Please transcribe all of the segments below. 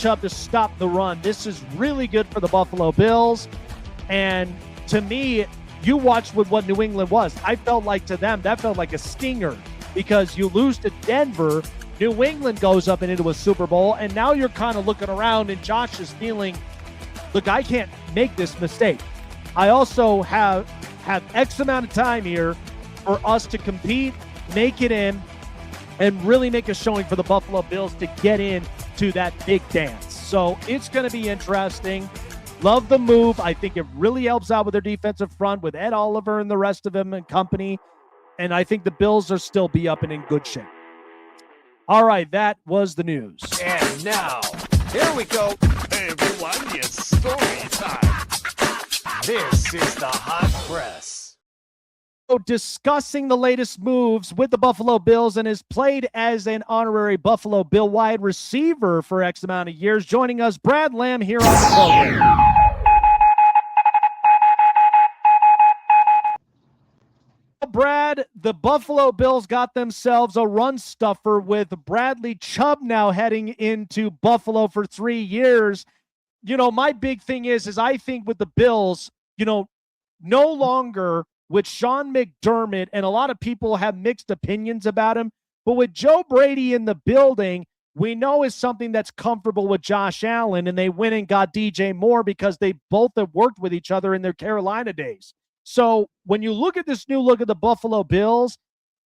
Chubb to stop the run. This is really good for the Buffalo Bills. And to me, you watched with what New England was. I felt like to them, that felt like a stinger because you lose to Denver. New England goes up and into a Super Bowl, and now you're kind of looking around, and Josh is feeling, look, I can't make this mistake. I also have X amount of time here for us to compete, make it in, and really make a showing for the Buffalo Bills to get in to that big dance. So it's going to be interesting. Love the move. I think it really helps out with their defensive front with Ed Oliver and the rest of them and company. And I think the Bills will still be up and in good shape. All right, that was the news. And now, here we go. Hey, everyone, it's story time. This is the Hot Press. So discussing the latest moves with the Buffalo Bills and has played as an honorary Buffalo Bill wide receiver for X amount of years. Joining us, Brad Lamb here on the program. Brad, the Buffalo Bills got themselves a run stuffer with Bradley Chubb now heading into Buffalo for 3 years. You know, my big thing is I think with the Bills, you know, no longer with Sean McDermott, and a lot of people have mixed opinions about him, but with Joe Brady in the building, we know is something that's comfortable with Josh Allen, and they went and got DJ Moore because they both have worked with each other in their Carolina days. So when you look at this new look at the Buffalo Bills,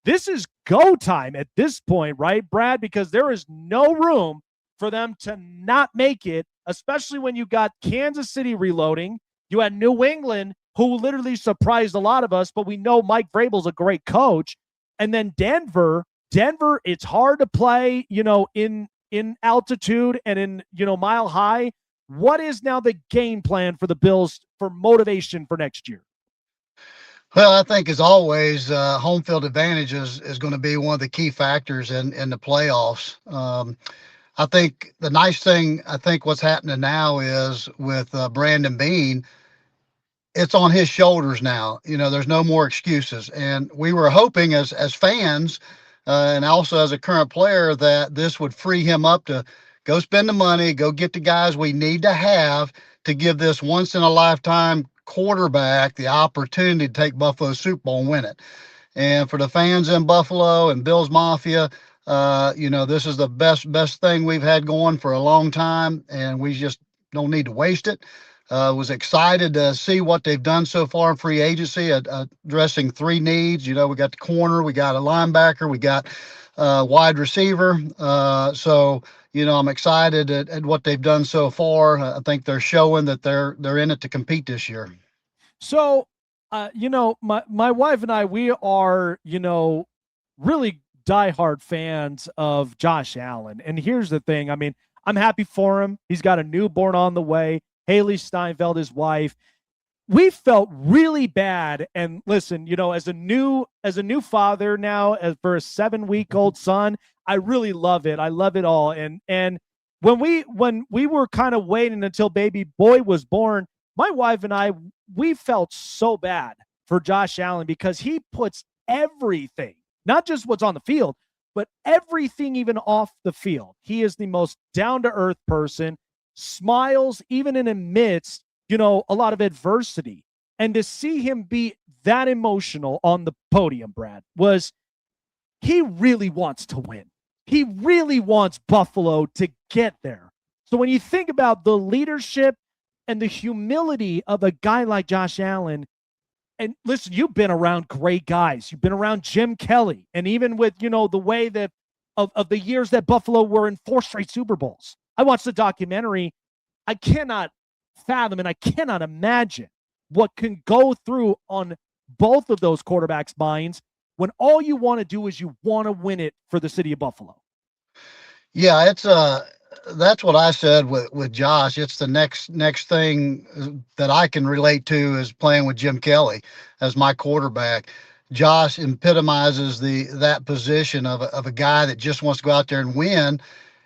this is go time at this point, right, Brad? Because there is no room for them to not make it, especially when you got Kansas City reloading. You had New England, who literally surprised a lot of us, but we know Mike Vrabel's a great coach. And then Denver, it's hard to play, you know, in altitude and in, you know, mile high. What is now the game plan for the Bills for motivation for next year? Well, I think as always, home field advantage is going to be one of the key factors in the playoffs. I think the nice thing, what's happening now is with Brandon Beane, it's on his shoulders now. You know, there's no more excuses. And we were hoping as fans and also as a current player that this would free him up to go spend the money, go get the guys we need to have to give this once in a lifetime quarterback the opportunity to take Buffalo Super Bowl and win it. And for the fans in Buffalo and Bills Mafia, you know, this is the best thing we've had going for a long time, and we just don't need to waste it. Was excited to see what they've done so far in free agency, addressing three needs. You know, we got the corner, we got a linebacker, we got wide receiver. So, you know, I'm excited at what they've done so far. I think they're showing that they're in it to compete this year. So, you know, my wife and I, we are, you know, really diehard fans of Josh Allen. And here's the thing. I mean, I'm happy for him. He's got a newborn on the way. Haley Steinfeld, his wife. We felt really bad. And listen, you know, as a new father now, for a 7-week-old son, I really love it. I love it all. And when we were kind of waiting until baby boy was born, my wife and I, we felt so bad for Josh Allen because he puts everything, not just what's on the field, but everything even off the field. He is the most down-to-earth person, smiles even in amidst, you know, a lot of adversity. And to see him be that emotional on the podium, Brad, was he really wants to win. He really wants Buffalo to get there. So when you think about the leadership and the humility of a guy like Josh Allen, and listen, you've been around great guys. You've been around Jim Kelly. And even with, you know, the way that of the years that Buffalo were in 4 straight Super Bowls. I watched the documentary. I cannot fathom and I cannot imagine what can go through on both of those quarterbacks' minds when all you want to do is you want to win it for the city of Buffalo. Yeah, it's that's what I said with Josh. It's the next thing that I can relate to is playing with Jim Kelly as my quarterback. Josh epitomizes that position of a guy that just wants to go out there and win.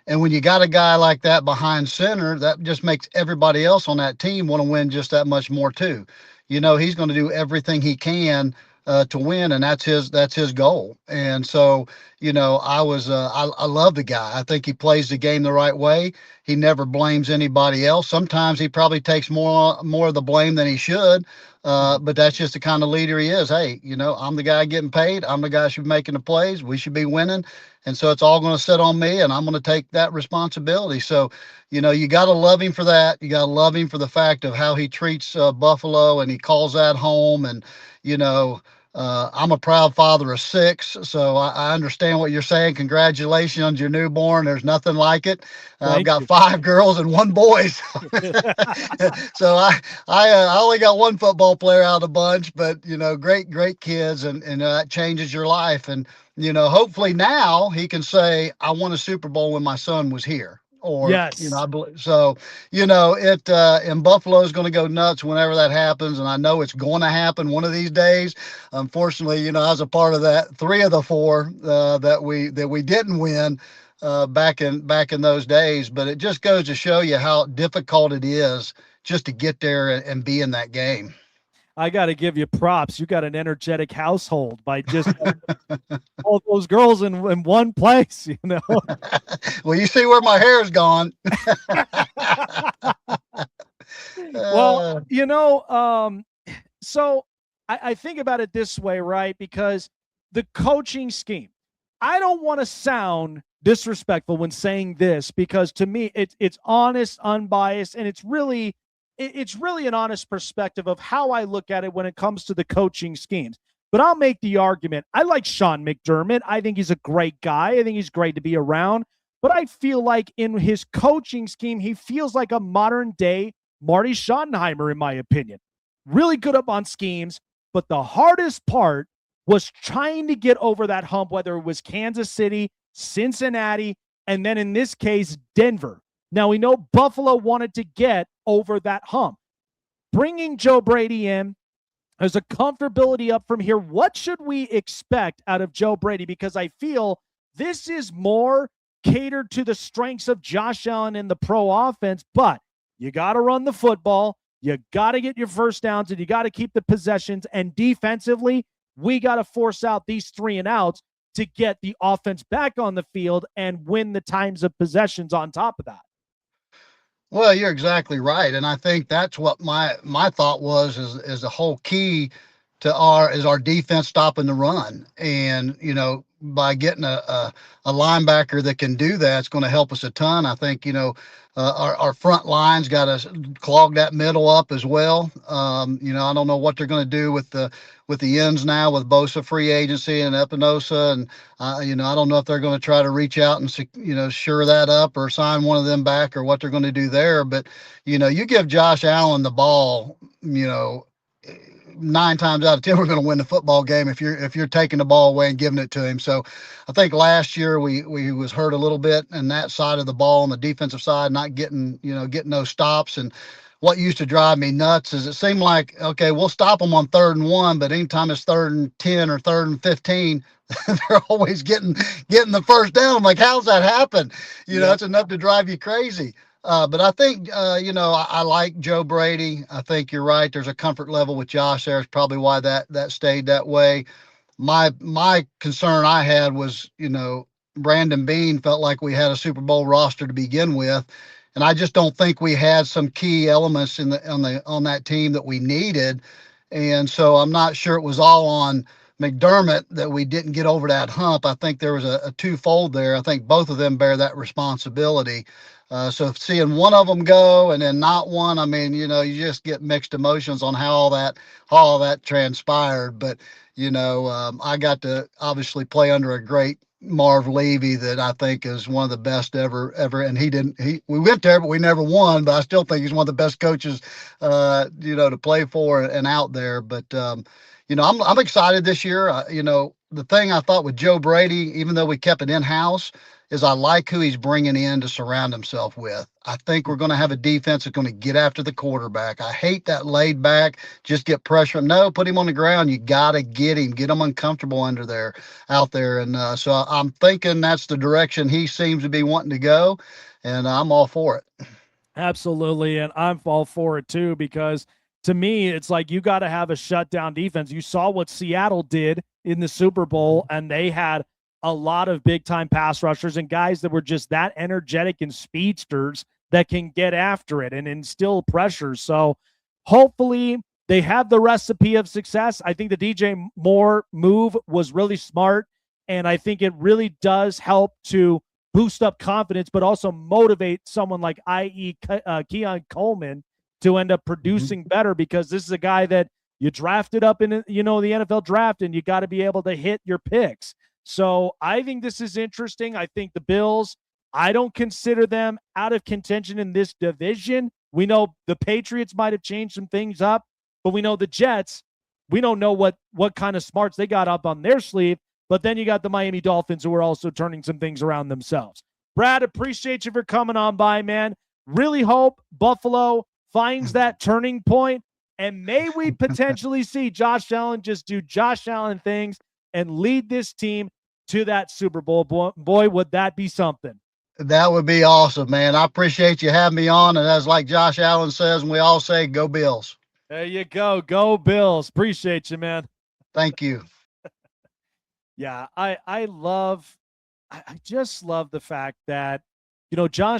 And when you got a guy like that behind center, that just makes everybody else on that team want to win just that much more too. You know, he's going to do everything he can to win, and that's his goal. And so, I love the guy. I think he plays the game the right way. He never blames anybody else. Sometimes he probably takes more of the blame than he should. But that's just the kind of leader he is. Hey, I'm the guy getting paid. I'm the guy who should be making the plays. We should be winning. And so it's all going to sit on me, and I'm going to take that responsibility. So, you got to love him for that. You got to love him for the fact of how he treats Buffalo, and he calls that home. And, you know, I'm a proud father of 6, so I understand what you're saying. Congratulations on your newborn. There's nothing like it. I've Thank got you. 5 girls and 1 boy. So I only got 1 football player out of the bunch, but great kids, and that changes your life. And hopefully now he can say, I won a Super Bowl when my son was here. Or, Yes. I believe so. It and Buffalo is going to go nuts whenever that happens, and I know it's going to happen one of these days. Unfortunately, I was a part of that 3 of the 4 that we didn't win back in those days. But it just goes to show you how difficult it is just to get there and be in that game. I got to give you props. You got an energetic household by just all those girls in one place, Well, you see where my hair's gone. Well, so I think about it this way, right? Because the coaching scheme, I don't want to sound disrespectful when saying this, because to me it's honest, unbiased, and it's really an honest perspective of how I look at it when it comes to the coaching schemes. But I'll make the argument. I like Sean McDermott. I think he's a great guy. I think he's great to be around. But I feel like in his coaching scheme, he feels like a modern day Marty Schottenheimer, in my opinion. Really good up on schemes. But the hardest part was trying to get over that hump, whether it was Kansas City, Cincinnati, and then in this case, Denver. Now, we know Buffalo wanted to get over that hump. Bringing Joe Brady in, there's a comfortability up from here. What should we expect out of Joe Brady? Because I feel this is more catered to the strengths of Josh Allen in the pro offense, but you got to run the football. You got to get your first downs, and you got to keep the possessions. And defensively, we got to force out these 3 and outs to get the offense back on the field and win the times of possessions on top of that. Well, you're exactly right, and I think that's what my thought was is the whole key to our defense stopping the run, and by getting a linebacker that can do that, it's going to help us a ton. I think our front line's got to clog that middle up as well. I don't know what they're going to do with the ends now with Bosa free agency and Epinosa, and I don't know if they're going to try to reach out and shore that up or sign one of them back or what they're going to do there. But you give Josh Allen the ball, 9 times out of 10 we're going to win the football game if you're taking the ball away and giving it to him. So I think last year we was hurt a little bit in that side of the ball, on the defensive side, not getting those stops. And what used to drive me nuts is it seemed like, okay, we'll stop them on 3rd and 1, but anytime it's 3rd and 10 or 3rd and 15, they're always getting the first down. I'm like, how's that happen? It's enough to drive you crazy. But I think, I like Joe Brady. I think you're right. There's a comfort level with Josh there. It's probably why that stayed that way. My concern I had was, Brandon Beane felt like we had a Super Bowl roster to begin with, and I just don't think we had some key elements on that team that we needed. And so I'm not sure it was all on McDermott that we didn't get over that hump. I think there was a twofold there. I think both of them bear that responsibility. So seeing one of them go and then not one, I mean, you just get mixed emotions on how all that transpired. But, I got to obviously play under a great Marv Levy that I think is one of the best ever. And we went there, but we never won, but I still think he's one of the best coaches, to play for and out there. But, I'm excited this year. The thing I thought with Joe Brady, even though we kept it in-house, is I like who he's bringing in to surround himself with. I think we're going to have a defense that's going to get after the quarterback. I hate that laid back, just get pressure. No, put him on the ground. You got to get him uncomfortable out there. And so I'm thinking that's the direction he seems to be wanting to go, and I'm all for it. Absolutely. And I'm all for it too, because to me, it's like you got to have a shutdown defense. You saw what Seattle did in the Super Bowl, and they had a lot of big time pass rushers and guys that were just that energetic and speedsters that can get after it and instill pressure. So hopefully they have the recipe of success. I think the DJ Moore move was really smart. And I think it really does help to boost up confidence, but also motivate someone like i.e. Keon Coleman to end up producing better, because this is a guy that you drafted up in, the NFL draft, and you got to be able to hit your picks. So I think this is interesting. I think the Bills, I don't consider them out of contention in this division. We know the Patriots might have changed some things up, but we know the Jets, we don't know what kind of smarts they got up on their sleeve. But then you got the Miami Dolphins, who are also turning some things around themselves. Brad, appreciate you for coming on by, man. Really hope Buffalo finds that turning point, and may we potentially see Josh Allen just do Josh Allen things and lead this team to that Super Bowl. Boy, would that be something. That would be awesome, man. I appreciate you having me on. And as like Josh Allen says, and we all say, go Bills. There you go. Go Bills. Appreciate you, man. Thank you. Yeah, I just love the fact that, Josh